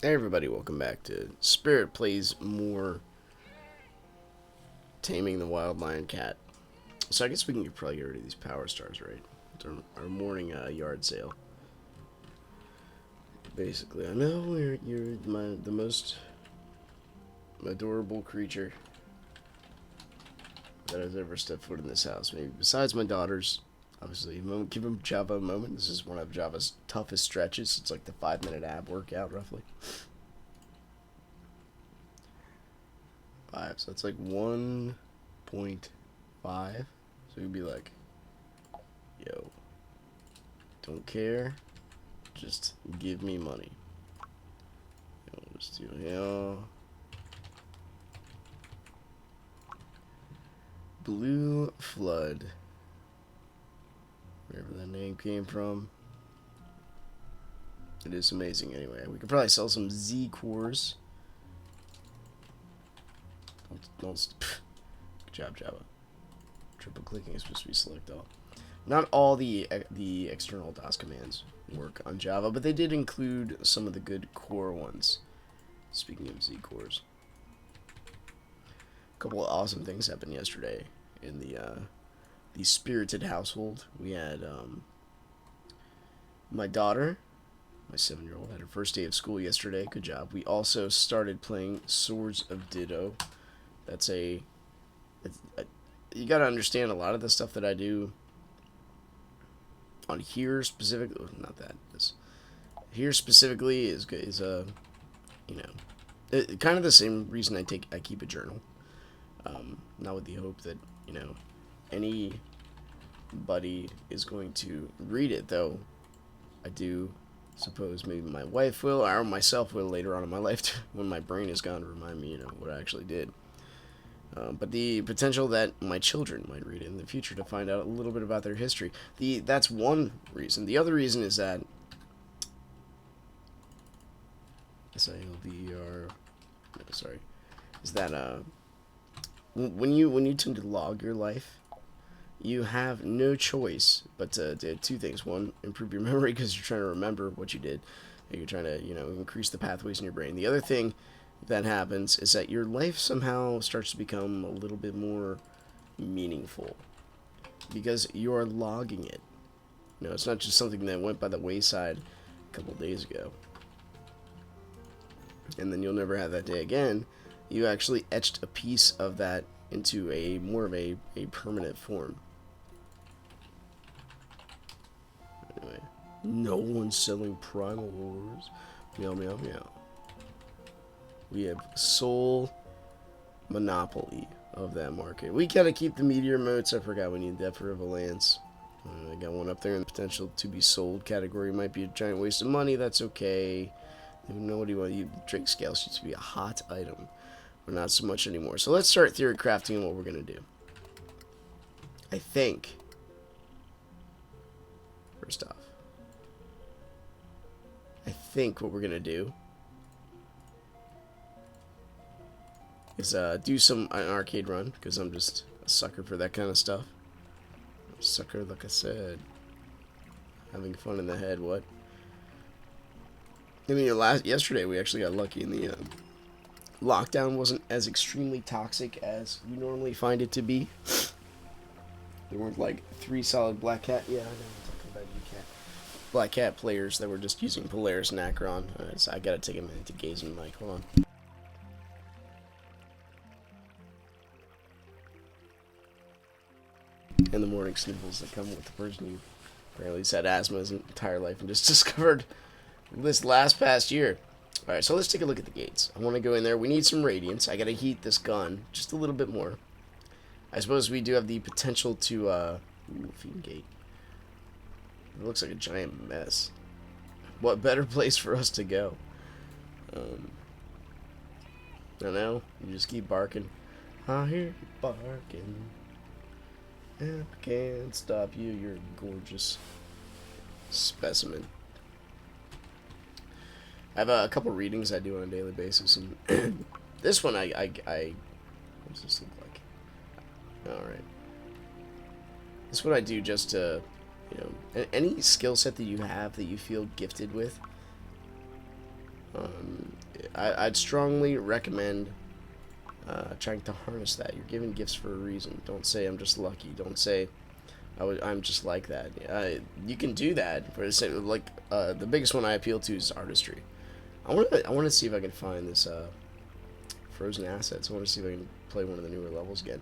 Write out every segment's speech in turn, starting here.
Hey everybody, welcome back to Spirit Plays More Taming the Wild Lion Cat. So I guess we can probably get rid of these power stars, right? It's our morning yard sale. Basically, I know you're the most adorable creature that has ever stepped foot in this house. Maybe besides my daughters. Obviously, give him Java a moment. This is one of Java's toughest stretches. It's like the 5-minute ab workout, roughly. 5, so it's like 1.5. So you'd be like, yo, don't care, just give me money. We'll just do, Blue Flood. Wherever that name came from. It is amazing anyway. We could probably sell some Z cores. Good job, Java. Triple clicking is supposed to be select all. Not all the external DOS commands work on Java, but they did include some of the good core ones. Speaking of Z cores, a couple of awesome things happened yesterday in the spirited household. We had my daughter, my 7-year-old, had her first day of school yesterday. Good job. We also started playing Swords of Ditto. That's you gotta understand a lot of the stuff that I do on here specifically. Not that this here specifically is kind of the same reason I keep a journal. Not with the hope that anybody is going to read it, though. I do suppose maybe my wife will, or myself will later on in my life when my brain is gone to remind me, what I actually did. But the potential that my children might read it in the future to find out a little bit about their history. That's one reason. The other reason is that is that when you tend to log your life, you have no choice but to do two things. One, improve your memory because you're trying to remember what you did. And you're trying to increase the pathways in your brain. The other thing that happens is that your life somehow starts to become a little bit more meaningful because you're logging it. It's not just something that went by the wayside a couple days ago and then you'll never have that day again. You actually etched a piece of that into a more of a permanent form. Anyway, no one's selling Primal Wars. Meow meow meow. We have sole monopoly of that market. We gotta keep the meteor motes. I forgot we need that for Valance. I got one up there in the potential to be sold category. Might be a giant waste of money. That's okay. Nobody want you. Drake scales used to be a hot item, but not so much anymore. So let's start theory crafting and what we're gonna do. I think first off, what we're gonna do is do an arcade run because I'm just a sucker for that kind of stuff. Sucker, like I said, having fun in the head. What? I mean, yesterday we actually got lucky in the lockdown wasn't as extremely toxic as we normally find it to be. There weren't like 3 solid Black Cat. Yeah, I know I'm talking about you, Cat. Black Cat players that were just using Polaris and Akron. So I gotta take a minute to gaze in the mic. Hold on. And the morning sniffles that come with the person who apparently has had asthma his entire life and just discovered this past year. Alright, so let's take a look at the gates. I want to go in there. We need some radiance. I gotta heat this gun just a little bit more. I suppose we do have the potential to, fiend gate. It looks like a giant mess. What better place for us to go? I don't know. You just keep barking. I hear you barking. And I can't stop you. You're a gorgeous specimen. I have a couple readings I do on a daily basis, and this one what does this look like? Alright. This is what I do just to, any skill set that you have that you feel gifted with, Um, I'd strongly recommend trying to harness that. You're given gifts for a reason. Don't say I'm just lucky. Don't say I'm just like that. You can do that, but it's like the biggest one I appeal to is artistry. I want to see if I can find this frozen assets. I want to see if I can play one of the newer levels again.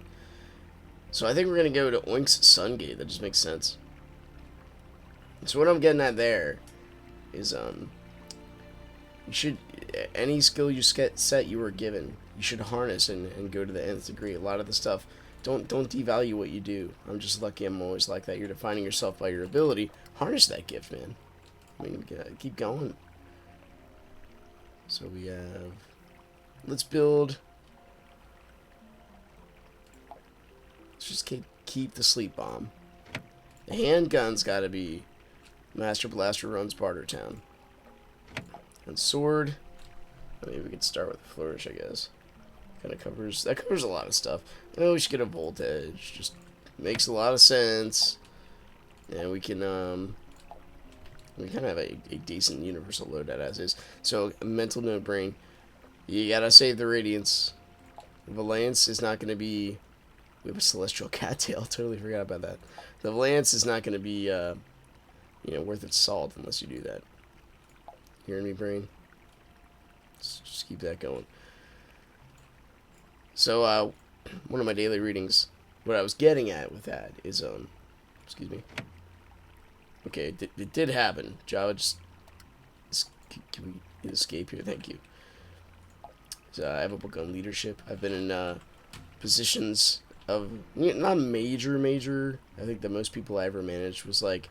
So I think we're gonna go to Oink's Sungate. That just makes sense. So what I'm getting at there is you should, any skill you set you were given, you should harness and go to the nth degree. A lot of the stuff, don't devalue what you do. I'm just lucky. I'm always like that. You're defining yourself by your ability. Harness that gift, man. I mean, keep going. So we have, let's build. Let's just keep the sleep bomb. The handgun's got to be Master Blaster runs Bartertown. And sword. Maybe we could start with flourish, I guess. Kind of covers a lot of stuff. We should get a voltage. Just makes a lot of sense. And we can we kind of have a decent universal loadout as is. So mental note brain. You gotta save the radiance. Valance is not gonna be. We have a celestial cattail. Totally forgot about that. The Valance is not gonna be worth its salt unless you do that. Hearing me, brain? Let's just keep that going. So, one of my daily readings, what I was getting at with that is, excuse me. Okay, it did happen. Java just, can we escape here? Thank you. So, I have a book on leadership. I've been in, positions of, not major. I think the most people I ever managed was like,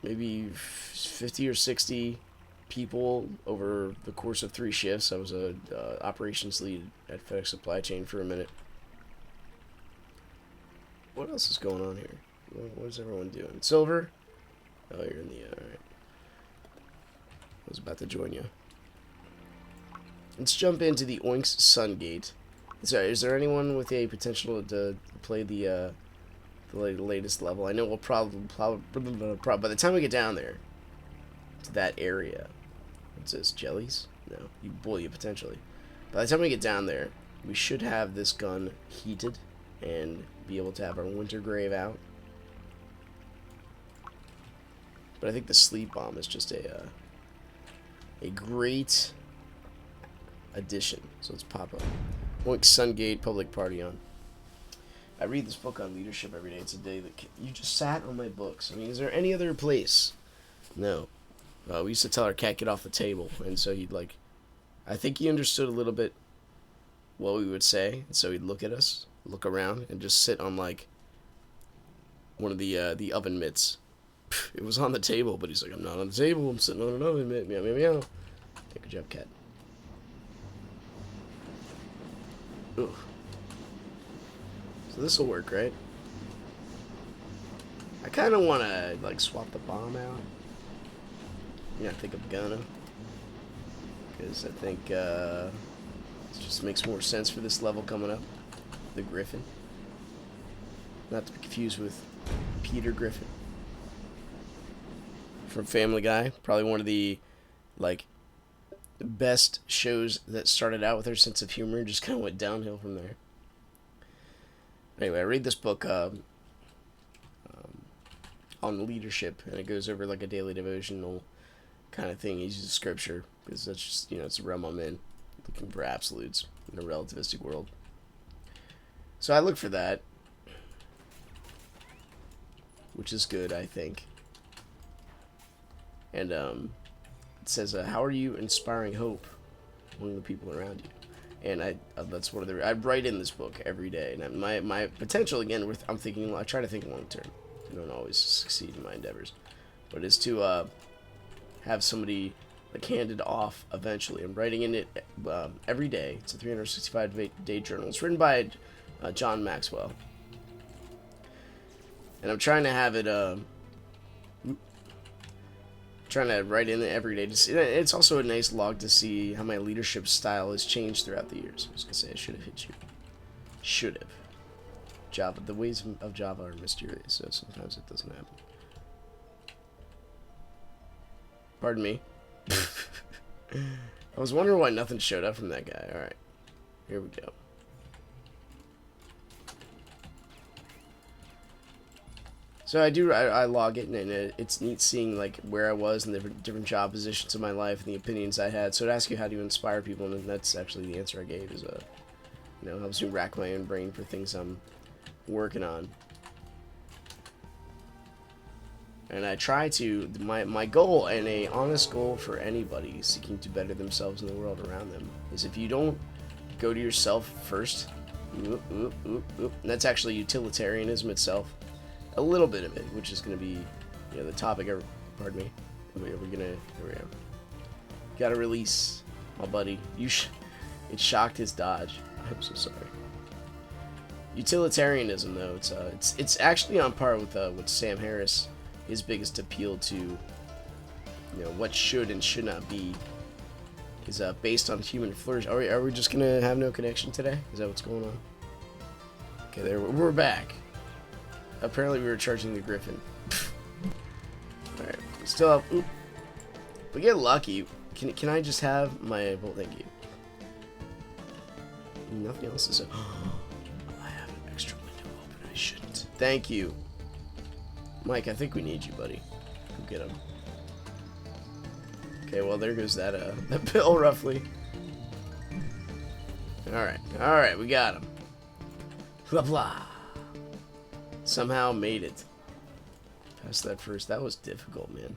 maybe 50 or 60 people over the course of 3 shifts. I was a operations lead at FedEx Supply Chain for a minute. What else is going on here? What is everyone doing? Silver? Oh, you're in the... Alright. I was about to join you. Let's jump into the Oink's Sungate. Sorry, is there anyone with a potential to play the latest level? I know we'll probably by the time we get down there to that area, what's this, jellies? No, you potentially. By the time we get down there, we should have this gun heated and be able to have our winter grave out. But I think the sleep bomb is just a great addition. So let's pop up Oink Sungate public party on. I read this book on leadership every day. It's a day that you just sat on my books. I mean, is there any other place? No. We used to tell our cat, get off the table. And so he'd like, I think he understood a little bit what we would say. And so he'd look at us, look around, and just sit on like one of the oven mitts. It was on the table, but he's like, I'm not on the table. I'm sitting on an oven mitt. Meow, meow, meow. Yeah, good job, cat. Ugh. So this will work, right? I kind of want to, like, swap the bomb out. Yeah, I think I'm gonna. Because I think, it just makes more sense for this level coming up. The Griffin. Not to be confused with Peter Griffin. From Family Guy. Probably one of the, like, best shows that started out with her sense of humor and just kind of went downhill from there. Anyway, I read this book on leadership, and it goes over like a daily devotional kind of thing. He uses scripture, because that's just, it's the realm I'm in, looking for absolutes in a relativistic world. So I look for that, which is good, I think. And it says, how are you inspiring hope among the people around you? And that's one of the, I write in this book every day. And my potential, again, I'm thinking, I try to think long term. I don't always succeed in my endeavors. But is to have somebody, like, handed off eventually. I'm writing in it every day. It's a 365-day journal. It's written by John Maxwell. And I'm trying to have it, trying to write in it every day. It's also a nice log to see how my leadership style has changed throughout the years. I was gonna say I should have hit you. Should have. Java. The ways of Java are mysterious, so sometimes it doesn't happen. Pardon me. I was wondering why nothing showed up from that guy. Alright. Here we go. So I log it, and it's neat seeing like where I was in the different job positions of my life and the opinions I had. So it asks you how do you inspire people, and that's actually the answer I gave. Is helps me rack my own brain for things I'm working on. And I try to, my goal, and a honest goal for anybody seeking to better themselves in the world around them, is if you don't go to yourself first, and that's actually utilitarianism itself, a little bit of it, which is going to be, the topic of, pardon me, here we go. Gotta release, my buddy. It shocked his dodge. I'm so sorry. Utilitarianism, though, it's actually on par with Sam Harris. His biggest appeal to, what should and should not be, is based on human flourish. Are we just gonna have no connection today? Is that what's going on? Okay, we're back. Apparently, we were charging the Griffin. All right, still have. Oop. If we get lucky, can I just have my? Well, thank you. Nothing else is. I have an extra window open. I shouldn't. Thank you. Mike, I think we need you, buddy. Go get him. Okay, well, there goes that bill, roughly. Alright, we got him. Blah, blah. Somehow made it. Past that first. That was difficult, man.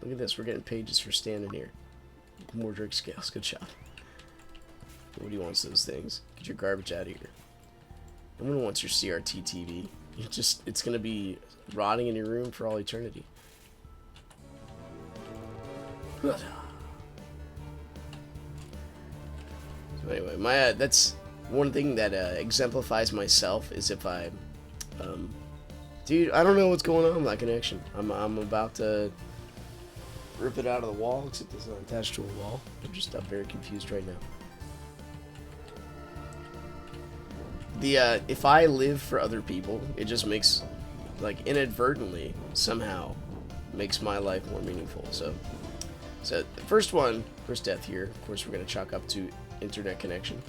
Look at this. We're getting pages for standing here. More drink scales. Good job. Nobody wants those things. Get your garbage out of here. No one wants your CRT TV. It's gonna be rotting in your room for all eternity. So anyway, that's one thing that exemplifies myself is if I, dude, I don't know what's going on with that connection. I'm about to rip it out of the wall, except it's not attached to a wall. I'm just very confused right now. If I live for other people, it just makes, like, inadvertently, somehow, makes my life more meaningful. So the first death here, of course, we're going to chalk up to internet connection.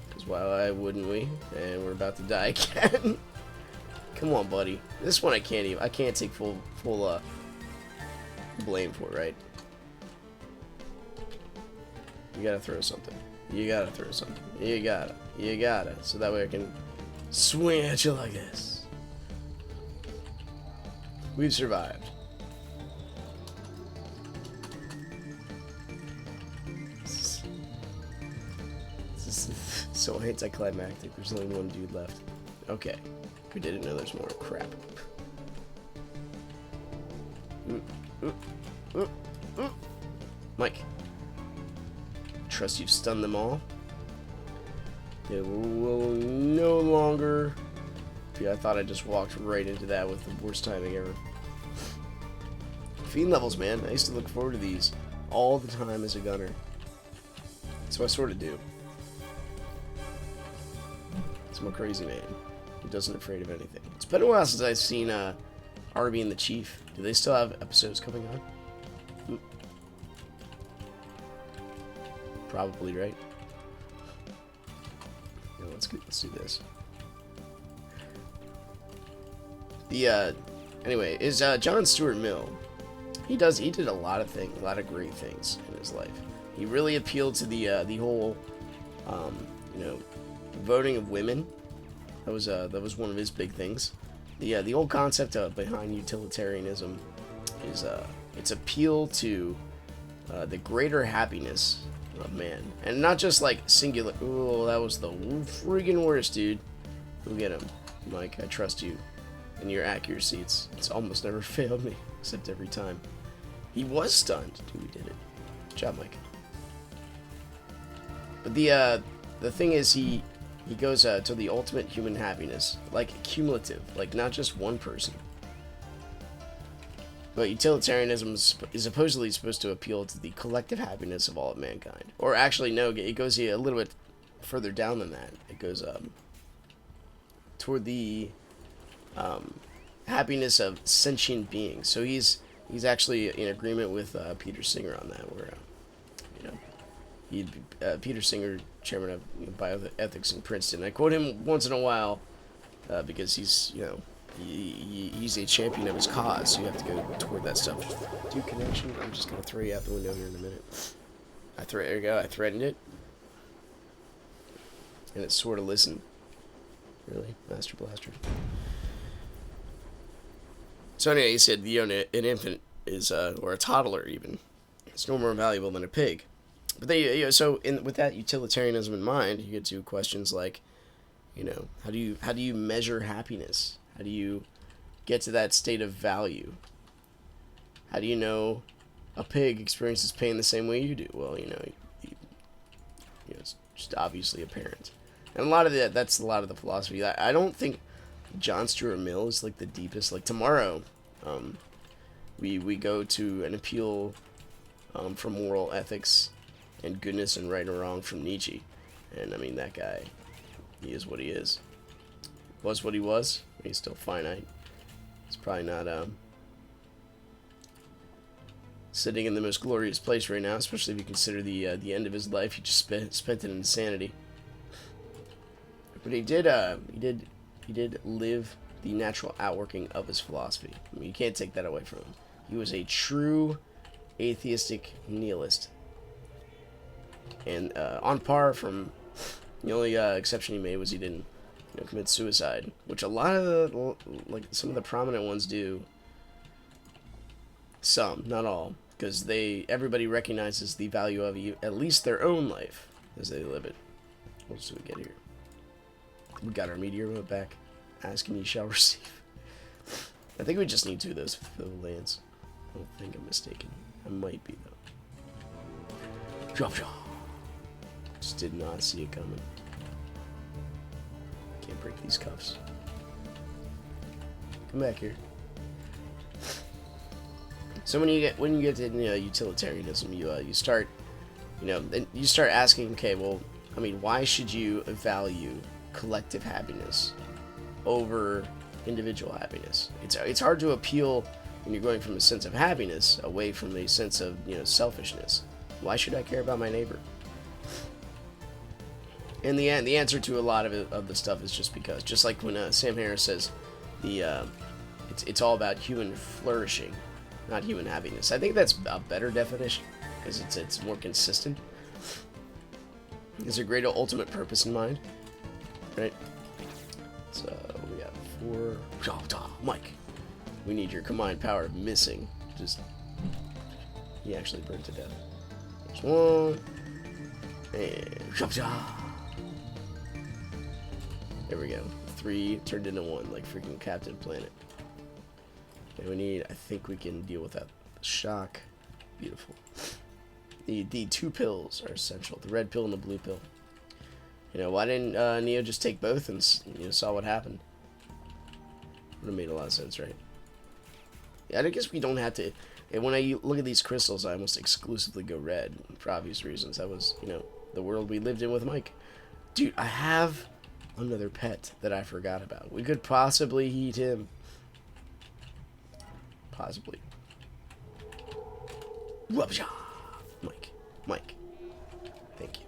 Because why wouldn't we? And we're about to die again. Come on, buddy. This one I can't take full blame for, right? You gotta throw something. You gotta. So that way I can swing at you like this. We've survived. This is so anticlimactic. There's only one dude left. Okay. We didn't know there's more. Crap. Mike. Trust you've stunned them all. It will no longer. Yeah, I thought I just walked right into that with the worst timing ever. Fiend levels, man. I used to look forward to these all the time as a gunner. So I sort of do. I'm a crazy man who doesn't afraid of anything. It's been a while since I've seen Arby and the Chief. Do they still have episodes coming on? Probably, right? Yeah, let's do this. Anyway, is John Stuart Mill. He did a lot of great things in his life. He really appealed to the whole, voting of women. That was one of his big things. The whole concept behind utilitarianism is its appeal to the greater happiness of man, and not just like singular. Oh, that was the freaking worst, dude. Go get him, Mike. I trust you and your accuracy. It's almost never failed me, except every time. He was stunned. Dude, we did it. Good job, Mike. But the thing is, he goes to the ultimate human happiness, like cumulative, like not just one person. But utilitarianism is supposedly supposed to appeal to the collective happiness of all of mankind. Or actually, no, it goes a little bit further down than that. It goes toward the happiness of sentient beings. So he's actually in agreement with Peter Singer on that, where Peter Singer, chairman of bioethics in Princeton. I quote him once in a while because he's, he's a champion of his cause. So you have to go toward that stuff. Do connection. I'm just gonna throw you out the window here in a minute. There you go. I threatened it, and it sort of listened. Really, Master Blaster. So anyway, he said, an infant is, or a toddler even, it's no more valuable than a pig. But with that utilitarianism in mind, you get to questions like, how do you measure happiness? How do you get to that state of value? How do you know a pig experiences pain the same way you do? Well, it's just obviously apparent. And that's a lot of the philosophy. I don't think John Stuart Mill is like the deepest. Like tomorrow, we go to an appeal for moral ethics and goodness and right and wrong from Nietzsche. And I mean, that guy, he is what he is. Was what he was. He's still finite. He's probably not sitting in the most glorious place right now, especially if you consider the end of his life. He just spent it in insanity. But he did live the natural outworking of his philosophy. I mean, you can't take that away from him. He was a true atheistic nihilist. And on par from, the only exception he made was he didn't commit suicide, which a lot of some of the prominent ones do. Some, not all, because everybody recognizes the value of at least their own life as they live it. What else do we get here? We got our meteor mode back. Ask and ye shall receive. I think we just need 2 of those for the lands. I don't think I'm mistaken. I might be, though. Drop. Just did not see it coming. Can't break these cuffs. Come back here. So when you get to utilitarianism, you start asking, okay, well, I mean, why should you value collective happiness over individual happiness? It's hard to appeal when you're going from a sense of happiness away from a sense of selfishness. Why should I care about my neighbor? In the end, the answer to a lot of the stuff is just because. Just like when Sam Harris says, it's all about human flourishing, not human happiness. I think that's a better definition because it's more consistent. There's a greater ultimate purpose in mind, right? So we got 4. Mike, we need your combined power of missing. He actually burned to death. There's 1, and there we go. 3 turned into 1, like freaking Captain Planet. And I think we can deal with that shock. Beautiful. The 2 pills are essential. The red pill and the blue pill. Why didn't Neo just take both and saw what happened? Would have made a lot of sense, right? Yeah, I guess we don't have to. And when I look at these crystals, I almost exclusively go red for obvious reasons. That was, the world we lived in with Mike. Dude, I have another pet that I forgot about. We could possibly eat him. Possibly. Mike. Thank you.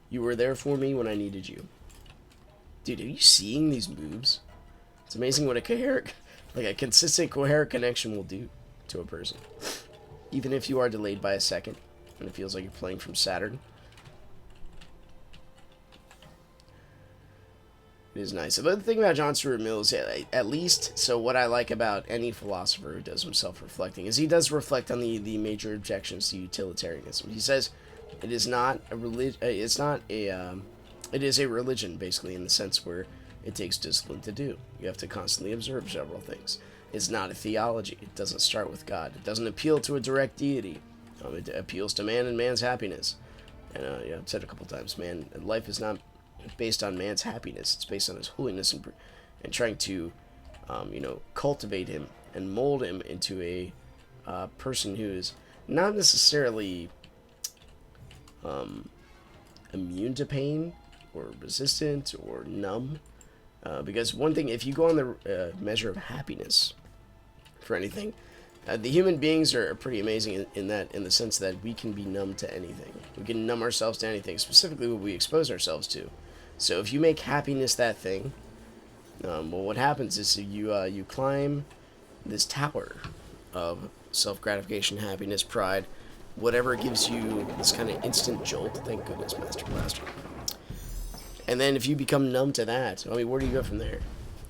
You were there for me when I needed you. Dude, are you seeing these moves? It's amazing what a consistent, coherent connection will do to a person. Even if you are delayed by a second, and it feels like you're playing from Saturn. It is nice. But the thing about John Stuart Mill is, at least, so what I like about any philosopher who does himself reflecting is he does reflect on the major objections to utilitarianism. He says it is not a religion. It is a religion, basically, in the sense where it takes discipline to do. You have to constantly observe several things. It's not a theology. It doesn't start with God. It doesn't appeal to a direct deity. It appeals to man and man's happiness. And I've said a couple times, life is not based on man's happiness. It's based on his holiness and trying to, cultivate him and mold him into a person who is not necessarily immune to pain or resistant or numb. Because one thing, if you go on the measure of happiness for anything, The human beings are pretty amazing in the sense that we can be numb to anything. We can numb ourselves to anything, specifically what we expose ourselves to. So if you make happiness that thing, well, what happens is you climb this tower of self-gratification, happiness, pride, whatever gives you this kind of instant jolt. Thank goodness, Master Blaster. And then if you become numb to that, I mean, where do you go from there?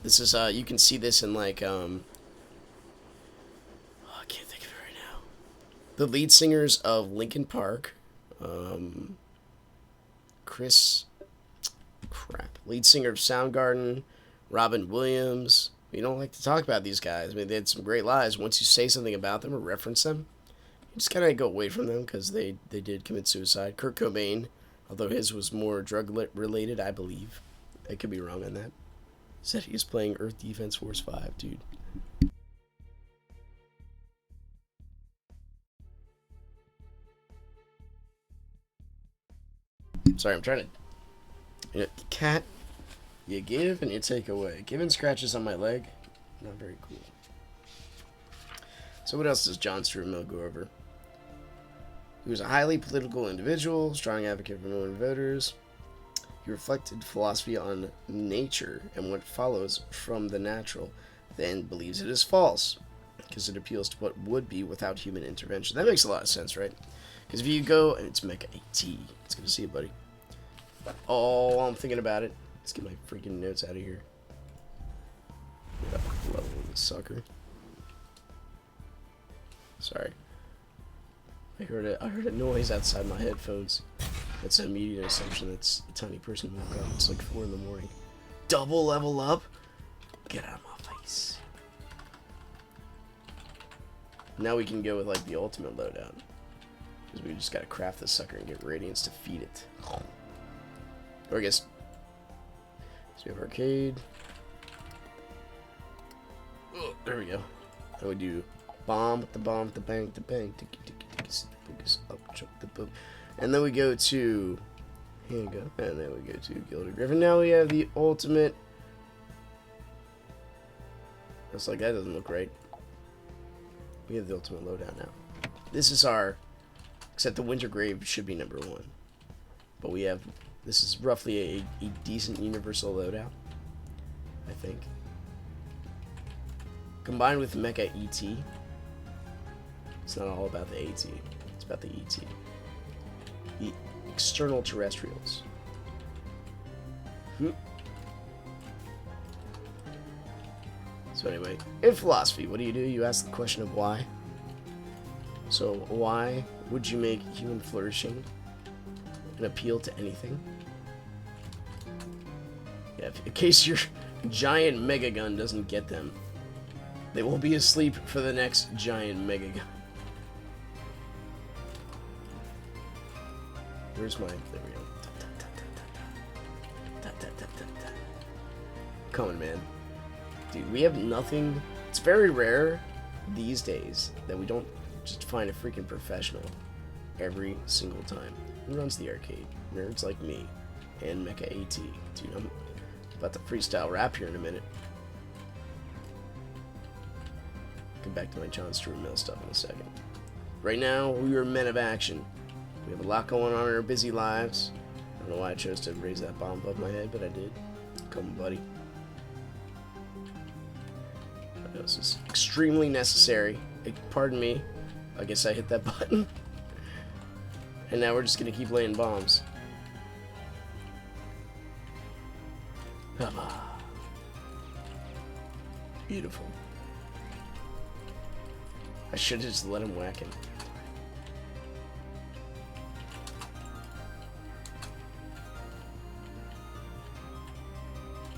This is you can see this in like I can't think of it right now. The lead singers of Linkin Park, lead singer of Soundgarden, Robin Williams. We don't like to talk about these guys. I mean, they had some great lives. Once you say something about them or reference them, you just kind of go away from them because they did commit suicide. Kurt Cobain, although his was more drug-related, I believe. I could be wrong on that. Said he was playing Earth Defense Force 5, dude. Sorry, I'm trying to... cat, you give and you take away. Giving scratches on my leg, not very cool. So what else does John Stuart Mill go over? He was a highly political individual, strong advocate for women voters. He reflected philosophy on nature and what follows from the natural, then believes it is false, because it appeals to what would be without human intervention. That makes a lot of sense, right? Because if you go, it's Mecha AT. It's good to see you, buddy. Oh, I'm thinking about it. Let's get my freaking notes out of here. Level this sucker. Sorry. I heard a noise outside my headphones. That's an immediate assumption that's a tiny person woke up. It's like 4 in the morning. Double level up? Get out of my face. Now we can go with like the ultimate loadout. Because we just gotta craft this sucker and get radiance to feed it. Or I guess. So we have arcade. Oh, there we go. And we do bomb with the bomb with the bang with the bang. Tiki tiki tiki focus up, chuck the boom. And then we go to handgun. And then we go to Gilded Griffin. Now we have the ultimate. Looks like that doesn't look right. We have the ultimate loadout now. This is our. Except the Winter Grave should be number 1. But we have. This is roughly a decent universal loadout, I think. Combined with Mecha ET. It's not all about the AT. It's about the ET. The external terrestrials. So anyway, in philosophy, what do? You ask the question of why. So why would you make human flourishing an appeal to anything? Yeah, in case your giant mega gun doesn't get them, they will be asleep for the next giant mega gun. Where's my... There we go. Coming, man. Dude, we have nothing... It's very rare these days that we don't just find a freaking professional every single time. Who runs the arcade? Nerds like me and Mecha AT. Dude, I'm about to freestyle rap here in a minute. Come back to my John Stuart Mill stuff in a second. Right now, we are men of action. We have a lot going on in our busy lives. I don't know why I chose to raise that bomb above my head, but I did. Come on, buddy. This is extremely necessary. Pardon me. I guess I hit that button. And now we're just gonna keep laying bombs. Beautiful. I should have just let him whack him.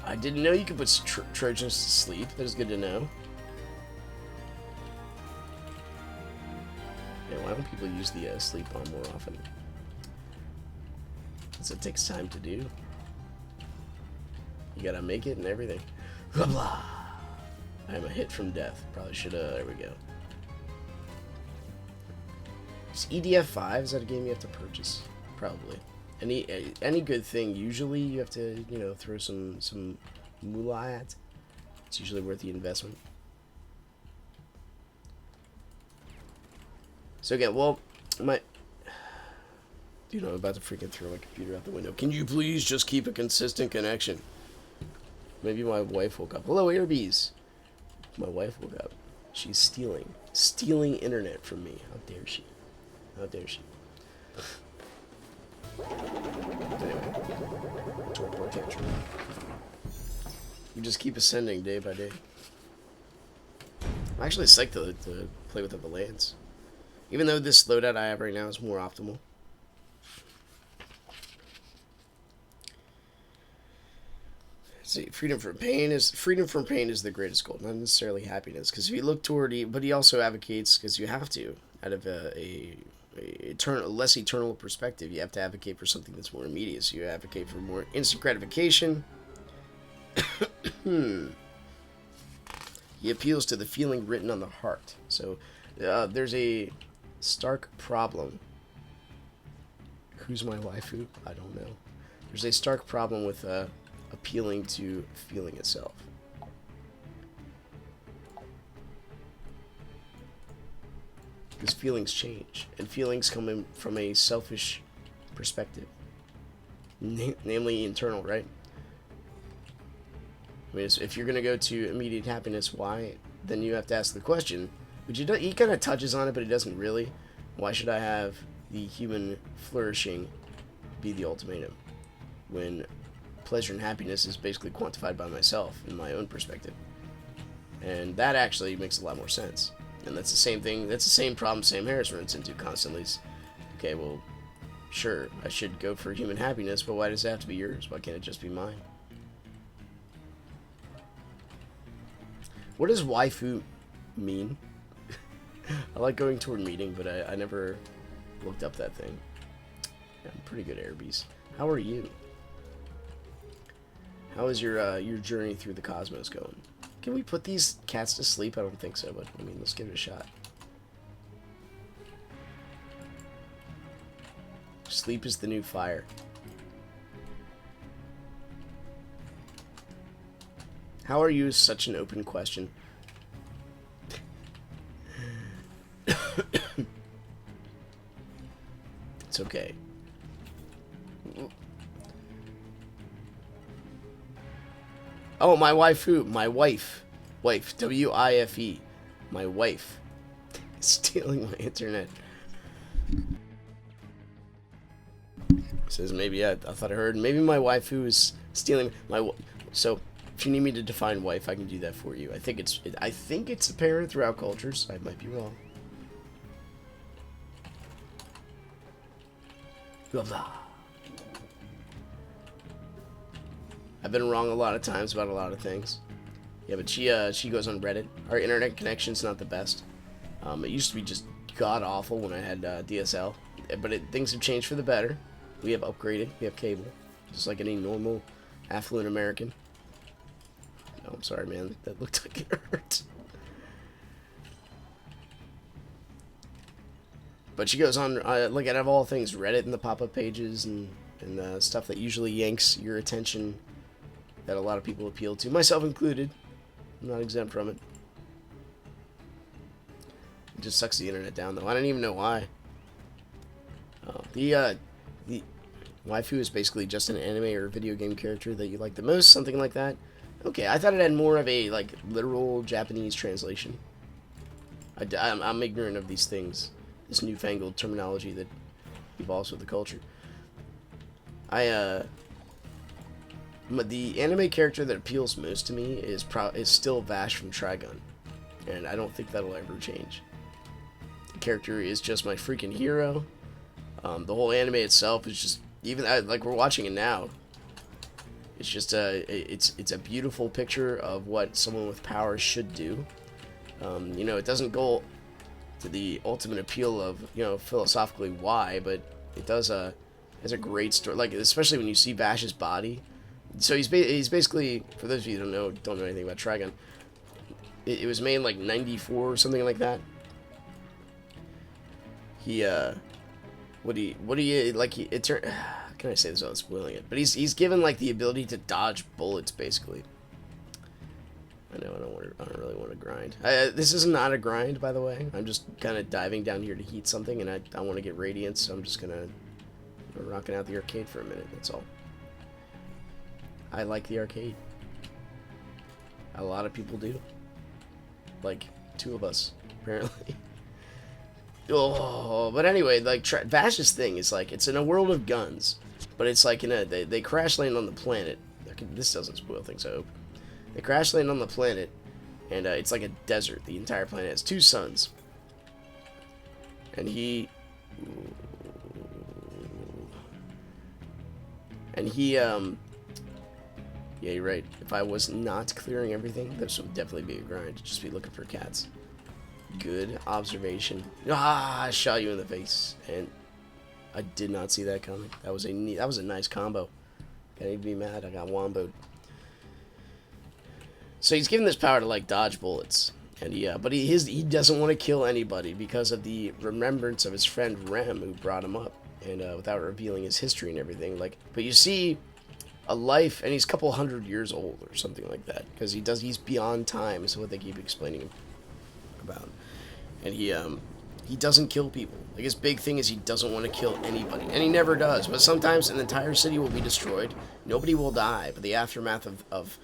I didn't know you could put Trojans to sleep. That is good to know. Yeah, why don't people use the sleep bomb more often? Because it takes time to do. You gotta make it and everything. Blah blah. I am a hit from death. Probably should have. There we go. Is EDF 5? Is that a game you have to purchase? Probably. Any good thing, usually you have to, you know, throw some moolah at. It's usually worth the investment. So again, well, my... Dude, I'm about to freaking throw my computer out the window. Can you please just keep a consistent connection? Maybe my wife woke up. Hello, Airbees. My wife woke up. She's stealing internet from me. How dare she? How dare she? Anyway, toward tantrum. You just keep ascending day by day. I'm actually psyched to play with the Valance. Even though this loadout I have right now is more optimal. See, freedom from pain is the greatest goal, not necessarily happiness. Because if you look toward, but he also advocates, because you have to, out of a less eternal perspective, you have to advocate for something that's more immediate. So you advocate for more instant gratification. He appeals to the feeling written on the heart. So there's a stark problem. Who's my waifu? I don't know. There's a stark problem with appealing to feeling itself. Because feelings change, and feelings come in from a selfish perspective, namely internal, right? I mean, if you're going to go to immediate happiness, why? Then you have to ask the question, which he kind of touches on it, but he doesn't really. Why should I have the human flourishing be the ultimatum, when pleasure and happiness is basically quantified by myself in my own perspective? And that actually makes a lot more sense. And that's the same thing, that's the same problem Sam Harris runs into constantly. Okay, well, sure, I should go for human happiness, but why does it have to be yours? Why can't it just be mine? What does waifu mean? I like going toward meeting, but I never looked up that thing. Yeah, I'm pretty good, Airbees. How are you? How is your journey through the cosmos going? Can we put these cats to sleep? I don't think so, but I mean, let's give it a shot. Sleep is the new fire. How are you is such an open question. It's okay. Oh, my waifu. My wife. Wife. W-I-F-E. My wife. Stealing my internet. Says maybe, I thought I heard. Maybe my waifu is stealing my... So, if you need me to define wife, I can do that for you. I think it's apparent throughout cultures. I might be wrong. Blah, blah. I've been wrong a lot of times about a lot of things. Yeah, but she goes on Reddit. Our internet connection's not the best. It used to be just god awful when I had DSL, but things have changed for the better. We have upgraded. We have cable, just like any normal affluent American. No, I'm sorry, man. That looked like it hurt. But she goes on, like, out of all things, Reddit and the pop-up pages and stuff that usually yanks your attention, that a lot of people appeal to, myself included. I'm not exempt from it. It just sucks the internet down, though. I don't even know why. The waifu is basically just an anime or video game character that you like the most, something like that. Okay, I thought it had more of a, like, literal Japanese translation. I'm ignorant of these things. This newfangled terminology that evolves with the culture. The anime character that appeals most to me is still Vash from Trigun, and I don't think that'll ever change. The character is just my freaking hero. The whole anime itself is just, even like we're watching it now. It's just it's a beautiful picture of what someone with power should do. You know, it doesn't go to the ultimate appeal of, you know, philosophically why, but it does has a great story. Like, especially when you see Vash's body. So he's basically, for those of you who don't know anything about Trigun, it was made in like '94 or something like that. He what do you like? How can I say this without spoiling it? But he's given like the ability to dodge bullets, basically. I know I don't really want to grind. This is not a grind, by the way. I'm just kind of diving down here to heat something, and I want to get radiance, so I'm just gonna rocking out the arcade for a minute. That's all. I like the arcade. A lot of people do. Like 2 of us, apparently. Oh, but anyway, like Vash's thing is like it's in a world of guns, but it's like they crash land on the planet. This doesn't spoil things, I hope. They crash land on the planet, and it's like a desert. The entire planet has 2 suns, and yeah, you're right. If I was not clearing everything, this would definitely be a grind. Just be looking for cats. Good observation. Ah, I shot you in the face, and I did not see that coming. That was a nice combo. Can't even be mad. I got womboed. So he's given this power to like dodge bullets, and but he doesn't want to kill anybody because of the remembrance of his friend Rem, who brought him up, and without revealing his history and everything. Like, but you see a life, and he's a couple 100 years old or something like that, because he's beyond time. Is what they keep explaining about. And he doesn't kill people. Like, his big thing is he doesn't want to kill anybody, and he never does. But sometimes an entire city will be destroyed, nobody will die, but the aftermath of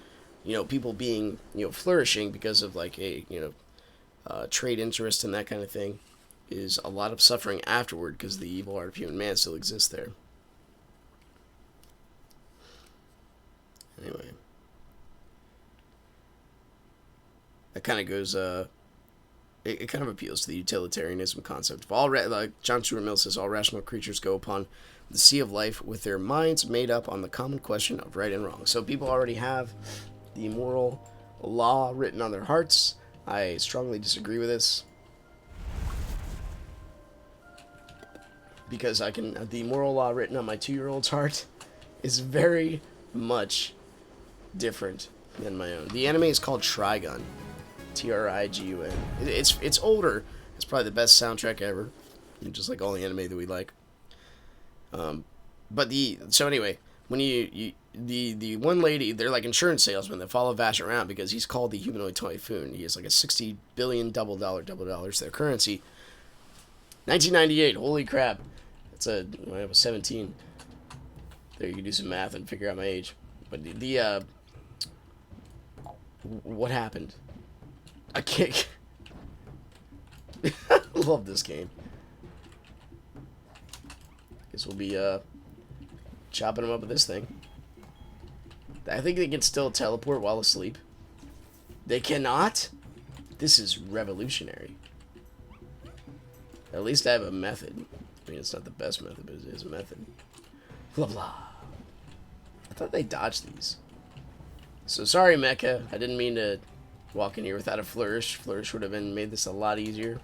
people being flourishing because of like a trade interest and that kind of thing is a lot of suffering afterward, because the evil art of human man still exists there. Anyway, that kind of goes it kind of appeals to the utilitarianism concept of like John Stuart Mill says, all rational creatures go upon the sea of life with their minds made up on the common question of right and wrong. So people already have the moral law written on their hearts. I strongly disagree with this, because the moral law written on my 2-year-old's heart is very much different than my own. The anime is called Trigun. Trigun. It's older. It's probably the best soundtrack ever, just like all the anime that we like. So anyway, when the one lady, they're like insurance salesmen that follow Vash around because he's called the humanoid typhoon. He has like a 60 billion double dollars their currency. 1998. Holy crap! I was 17. There, you can do some math and figure out my age. But what happened? A kick. Love this game. Guess we'll be chopping them up with this thing. I think they can still teleport while asleep. They cannot? This is revolutionary. At least I have a method. I mean, it's not the best method, but it is a method. Blah blah. I thought they dodged these. So sorry, Mecha. I didn't mean to walk in here without a flourish. Flourish would have made this a lot easier.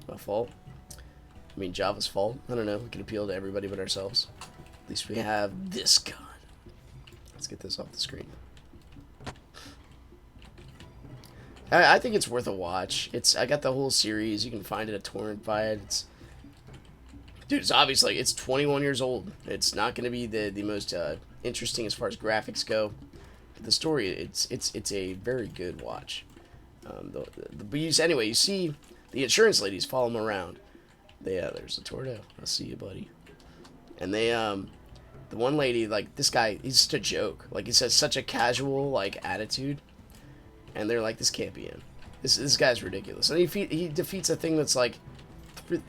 My fault. I mean, Java's fault. I don't know. We can appeal to everybody but ourselves. At least we have this gun. Let's get this off the screen. I think it's worth a watch. I got the whole series. You can find it at torrent by it. Dude, it's obviously it's 21 years old. It's not going to be the most interesting as far as graphics go. The story, it's a very good watch. Anyway, you see the insurance ladies follow him around. There's the Tordo. I'll see you, buddy. And the one lady, like, this guy, he's just a joke. Like, he says such a casual, like, attitude. And they're like, this can't be him. This guy's ridiculous. And he defeats a thing that's, like,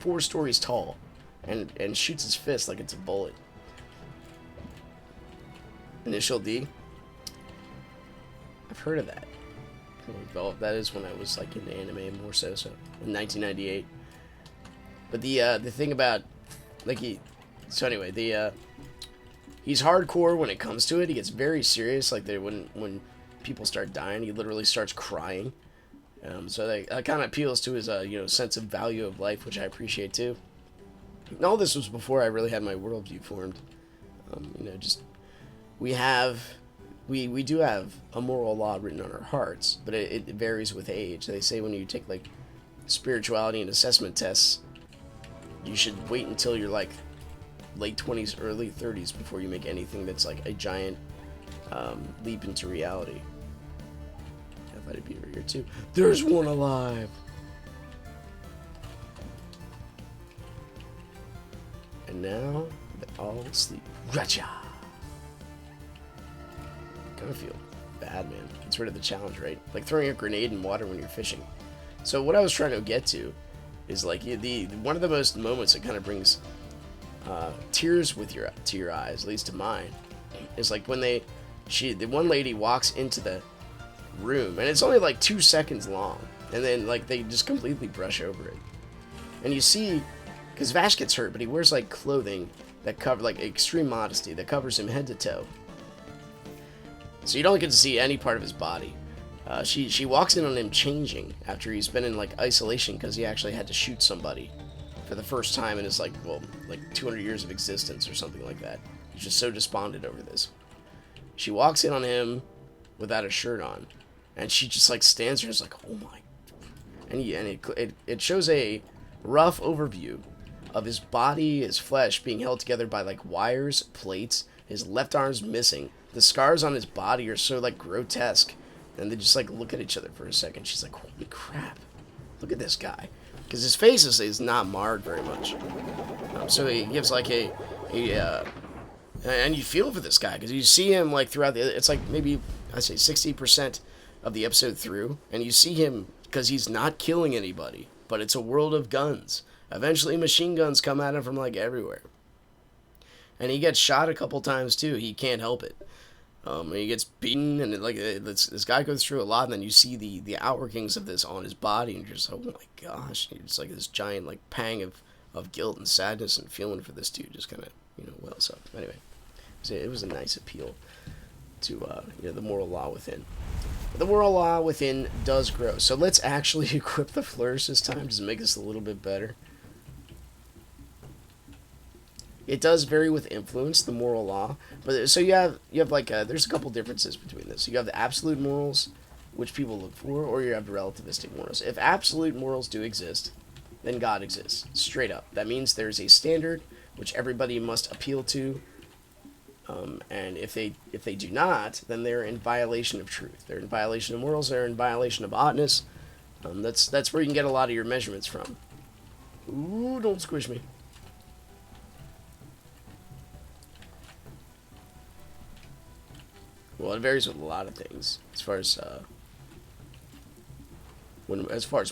4 stories tall. And shoots his fist like it's a bullet. Initial D. I've heard of that. Well, that is when I was, like, into anime more so in 1998. But the thing about, like, he's hardcore when it comes to it. He gets very serious, like, when people start dying, he literally starts crying. So that kind of appeals to his, sense of value of life, which I appreciate, too. And all this was before I really had my worldview formed. We do have a moral law written on our hearts, but it varies with age. They say when you take, like, spirituality and assessment tests, you should wait until you're, like, late 20s, early 30s before you make anything that's, like, a giant leap into reality. If try to be over here too. There's one alive. And now they all sleep. Gotcha. Kind of feel bad, man. It's rid of the challenge, right? Like throwing a grenade in water when you're fishing. So what I was trying to get to is like one of the most moments that kind of brings tears to your eyes, at least to mine, is like when the one lady walks into the room, and it's only like 2 seconds long, and then like they just completely brush over it, and you see, because Vash gets hurt, but he wears like clothing that cover like extreme modesty that covers him head to toe, so you don't get to see any part of his body. She walks in on him changing after he's been in like isolation because he actually had to shoot somebody for the first time in his like 200 years of existence or something like that. He's just so despondent over this. She walks in on him without a shirt on, and she just like stands there and is like, oh my. And it shows a rough overview of his body, his flesh being held together by like wires, plates, his left arm's missing. The scars on his body are so like grotesque, and they just like look at each other for a second. She's like, holy crap, look at this guy. Because his face is not marred very much. So he gives like and you feel for this guy, because you see him like throughout it's like maybe, I say 60% of the episode through, and you see him, because he's not killing anybody, but it's a world of guns. Eventually machine guns come at him from like everywhere. And he gets shot a couple times too, he can't help it. And he gets beaten, and this guy goes through a lot, and then you see the outworkings of this on his body, and you're just like, oh my gosh, it's like this giant like pang of guilt and sadness and feeling for this dude just kind of, wells up. Anyway, it was a nice appeal to the moral law within. But the moral law within does grow. So let's actually equip the flourish this time to make this a little bit better. It does vary with influence, the moral law, but so you have like there's a couple differences between this. You have the absolute morals, which people look for, or you have the relativistic morals. If absolute morals do exist, then God exists, straight up. That means there's a standard which everybody must appeal to, and if they do not, then they're in violation of truth. They're in violation of morals. They're in violation of oughtness. That's where you can get a lot of your measurements from. Ooh, don't squish me. Well, it varies with a lot of things. As far as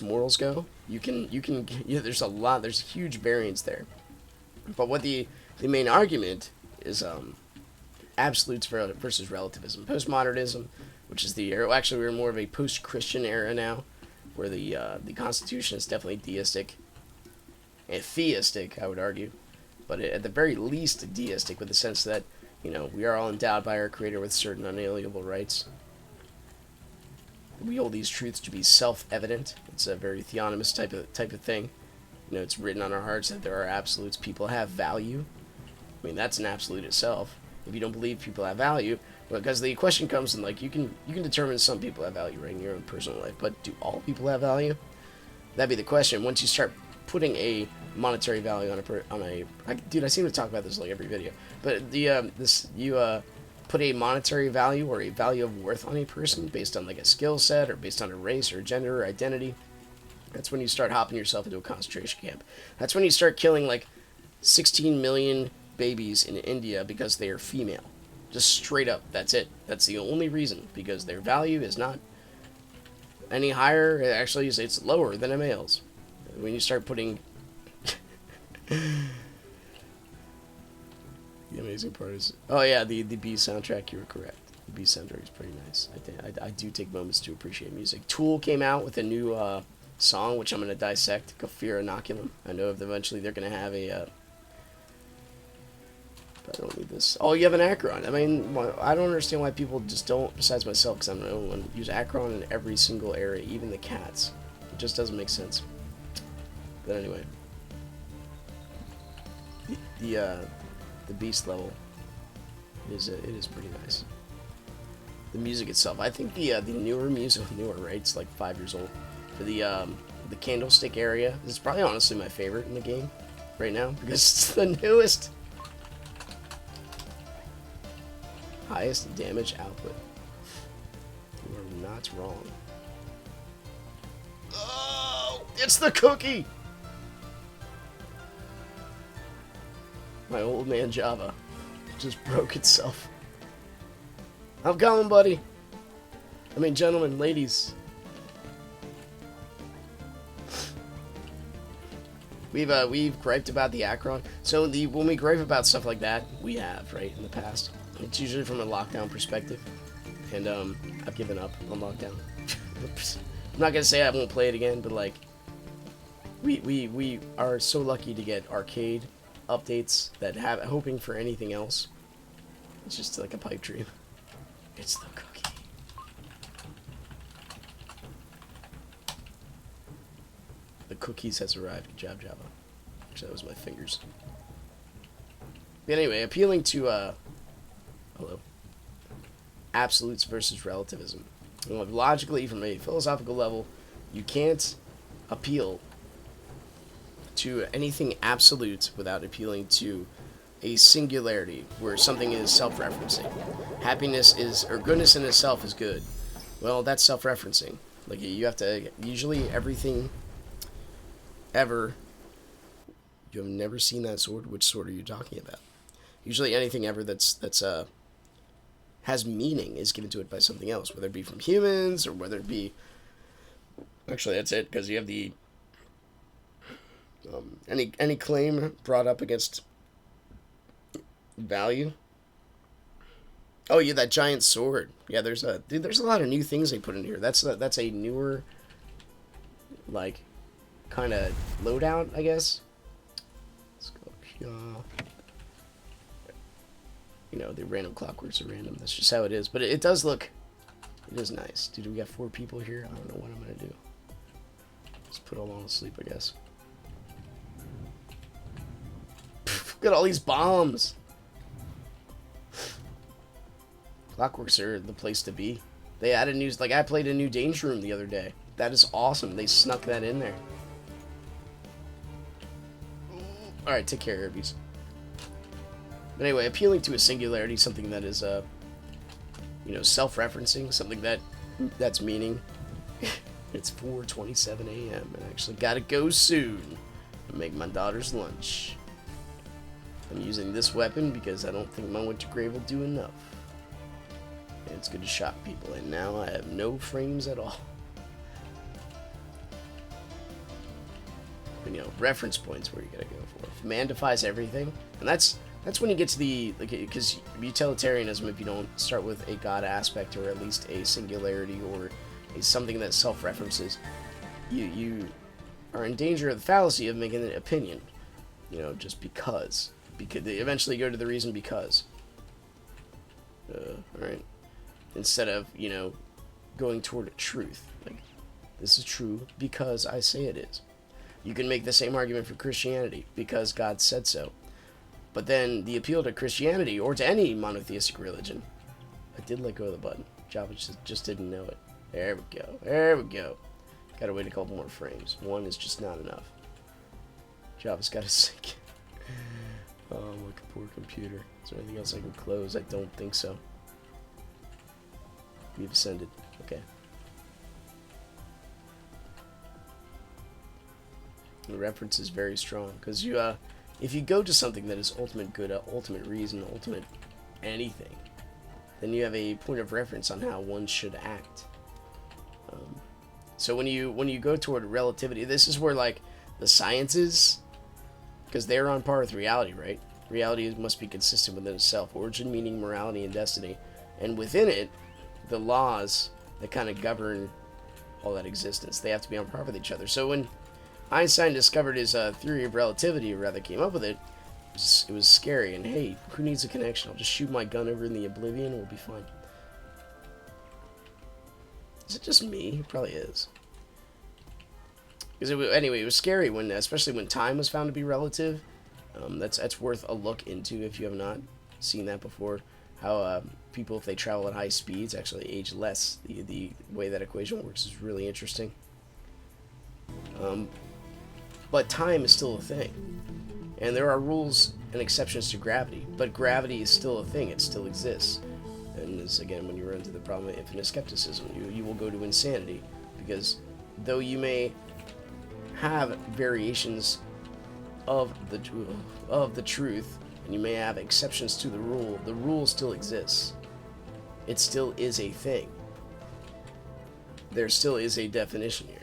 morals go, there's a huge variance there. But what the main argument is absolutes versus relativism. Postmodernism, which is the era. Actually, we're more of a post-Christian era now, where the Constitution is definitely deistic and theistic, I would argue, but at the very least deistic, with the sense that we are all endowed by our Creator with certain unalienable rights. We hold these truths to be self-evident. It's a very theonomist type of thing. It's written on our hearts that there are absolutes. People have value. I mean, that's an absolute itself. If you don't believe people have value, because the question comes in, like, you can determine some people have value, right, in your own personal life, but do all people have value? That'd be the question. Once you start putting a monetary value dude, I seem to talk about this like every video, but you put a monetary value or a value of worth on a person based on like a skill set or based on a race or gender or identity. That's when you start hopping yourself into a concentration camp. That's when you start killing like 16 million babies in India because they are female. Just straight up, that's it. That's the only reason, because their value is not any higher. Actually, it's lower than a male's. When you start putting the amazing part is, oh yeah, the B soundtrack, you were correct. The B soundtrack is pretty nice. I do take moments to appreciate music. Tool came out with a new song, which I'm going to dissect, Kafir Inoculum. I know eventually they're going to have a but I don't need this. Oh, you have an Acron. I mean, I don't understand why people just don't, besides myself, because I'm the only one, use Acron in every single area, even the cats. It just doesn't make sense. But anyway, the beast level it is pretty nice. The music itself, I think the newer music, right? It's like 5 years old. For the candlestick area, it's probably honestly my favorite in the game right now because it's the newest. Highest damage output. You are not wrong. It's the cookie! My old man Java just broke itself. I'm coming, buddy. I mean, gentlemen, ladies. We've griped about the Akron. So when we gripe about stuff like that, we have, right, in the past. It's usually from a lockdown perspective. And I've given up on lockdown. I'm not gonna say I won't play it again, but like we are so lucky to get arcade updates that have hoping for anything else. It's just like a pipe dream. It's the cookie. The cookies has arrived. Good job, Java. Actually, that was my fingers. But anyway, appealing to hello, absolutes versus relativism. You know, logically, from a philosophical level, you can't appeal to anything absolute without appealing to a singularity where something is self-referencing. Happiness is, or goodness in itself is good. Well, that's self-referencing. Like, you have to, usually everything ever, you have never seen that sword? Which sword are you talking about? Usually anything ever that's has meaning is given to it by something else, whether it be from humans or whether it be, actually that's it, because you have the any claim brought up against value. Oh yeah, that giant sword. Yeah, there's a lot of new things they put in here. That's a newer, like, kind of loadout, I guess. Let's go here. You know, the random clockworks are random. That's just how it is. But it does look, it is nice. Dude, we got 4 people here. I don't know what I'm gonna do. Just put all on asleep, I guess. Look at all these bombs. Clockworks are the place to be. They added new, like, I played a new danger room the other day. That is awesome. They snuck that in there. Alright, take care, Herbies. But anyway, appealing to a singularity, something that is, you know, self-referencing, something that's meaning. It's 4:27 a.m. and I actually gotta go soon and make my daughter's lunch. I'm using this weapon because I don't think my winter grave will do enough. And it's good to shock people, and now I have no frames at all. But, you know, reference points where you gotta go for. If man defies everything, and that's when you get to the, like, because utilitarianism, if you don't start with a God aspect or at least a singularity or something that self-references, you are in danger of the fallacy of making an opinion, you know, just because they eventually go to the reason because. Alright. Instead of, you know, going toward a truth. Like, this is true because I say it is. You can make the same argument for Christianity because God said so. But then the appeal to Christianity or to any monotheistic religion. I did let go of the button. Java just didn't know it. There we go. There we go. Gotta wait a couple more frames. One is just not enough. Java's gotta sync. Oh, my poor computer. Is there anything else I can close? I don't think so. We've ascended. Okay. The reference is very strong because you, if you go to something that is ultimate good, ultimate reason, ultimate anything, then you have a point of reference on how one should act. So when you go toward relativity, this is where, like, the sciences, because they're on par with reality, right? Reality must be consistent within itself. Origin, meaning, morality, and destiny. And within it, the laws that kind of govern all that existence, they have to be on par with each other. So when Einstein discovered his theory of relativity, or rather came up with it, it was scary. And hey, who needs a connection? I'll just shoot my gun over in the oblivion and we'll be fine. Is it just me? It probably is. Because anyway, it was scary when, especially when time was found to be relative. That's worth a look into if you have not seen that before. How people, if they travel at high speeds, actually age less. The way that equation works is really interesting. But time is still a thing. And there are rules and exceptions to gravity. But gravity is still a thing. It still exists. And this, again, when you run into the problem of infinite skepticism, you will go to insanity. Because though you may have variations of the truth, and you may have exceptions to the rule still exists. It still is a thing. There still is a definition here.